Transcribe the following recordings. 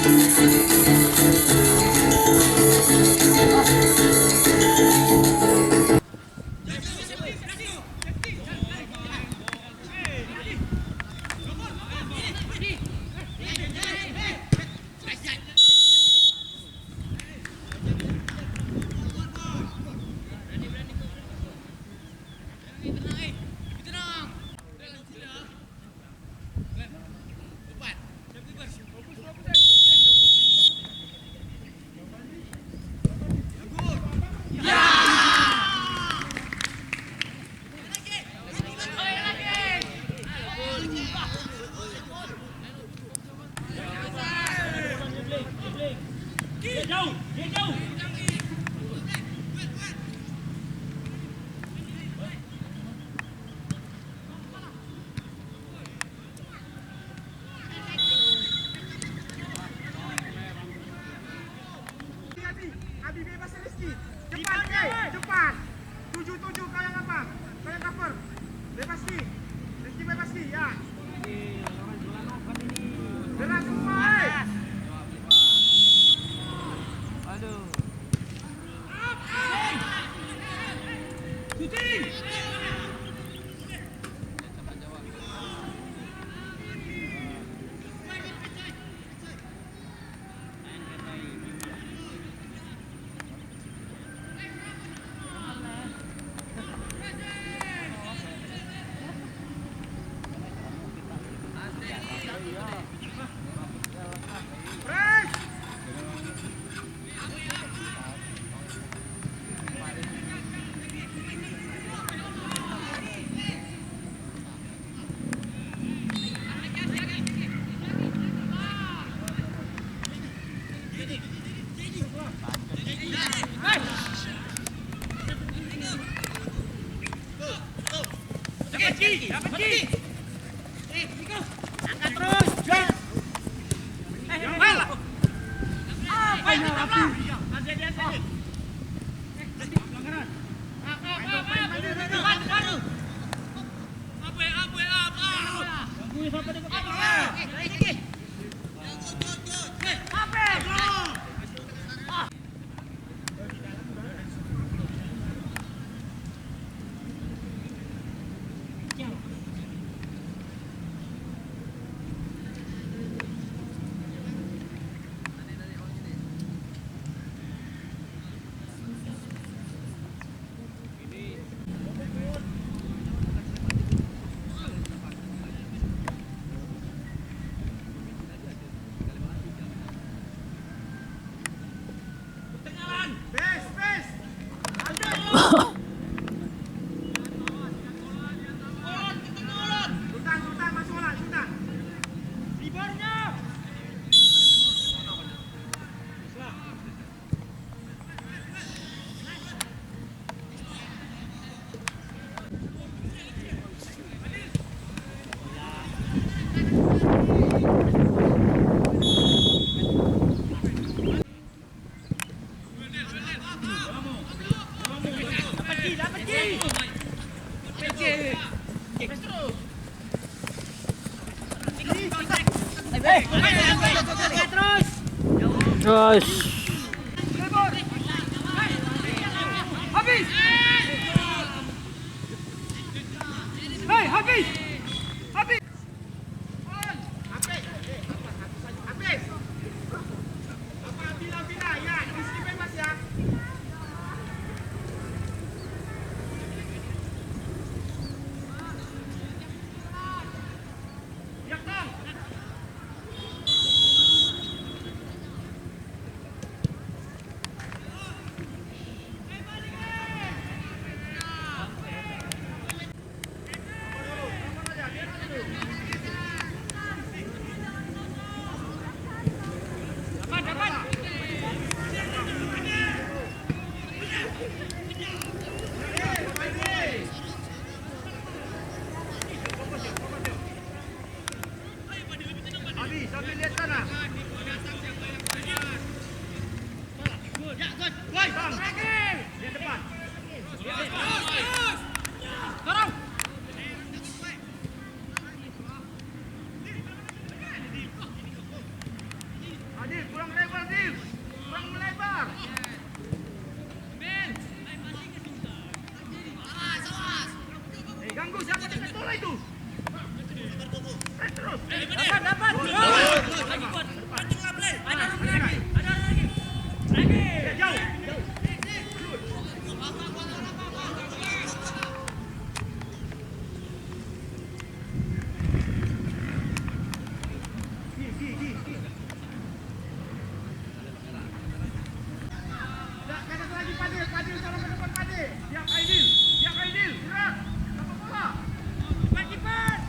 Cepat. 7 kau yang apa? Kau yang cover. Bebas Ki. Rizky bebas Ki, ya. Gerak semua, Aduh. Shooting. Dapat Ki. Angkat terus. Malah. Apa ini? Terus. Habis. Hei, habis. Habis. Habis. Apa bila ya, Rizky bebas ya. Ya, Kang. Sambil lihat sana. Ya, good. Woi, Bang. Di depan. Dorong. Adil. Kanan lagi Pade, Pade salah ke depan Pade. Siap Aidil, gerak. Dapat bola. Main kiper.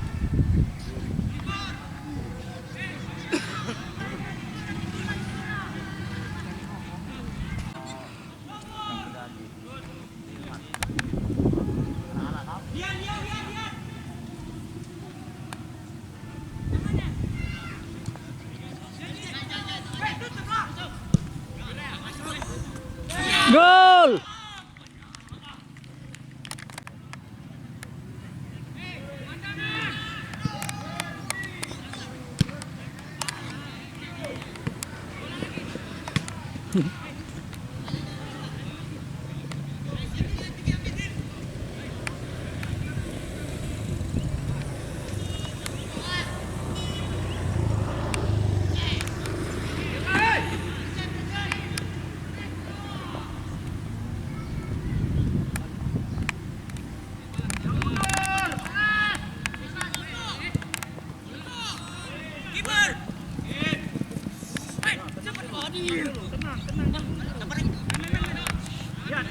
Gol!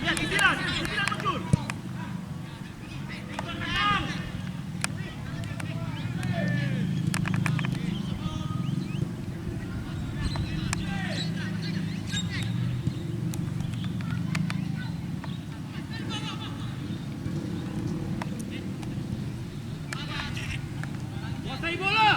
Lihat, isilan muncul. Kuasai bola.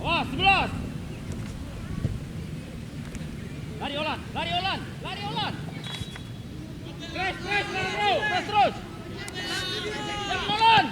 Awas, 11. Lari Olan. Terus. Jangan Olan.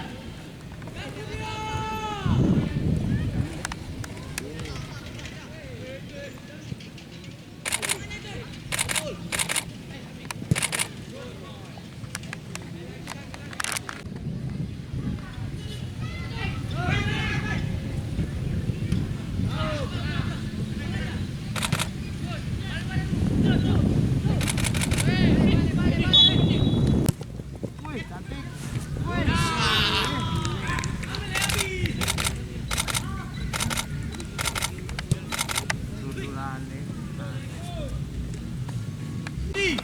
Baik.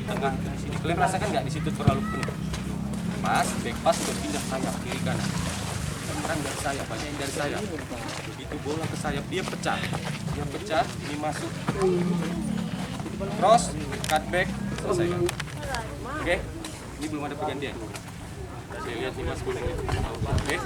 Tengah ke sini. Kalian merasakan nggak di situ terlalu penuh? Pas, back pass berpindah sayap kiri kanan. Sekarang dari sayap, banyak yang dari sayap. Begitu bola ke sayap dia pecah. Ini masuk. Cross, cut back, selesai kan? Oke, ini belum ada pergantian. Saya lihat nih Mas Kuning. Oke.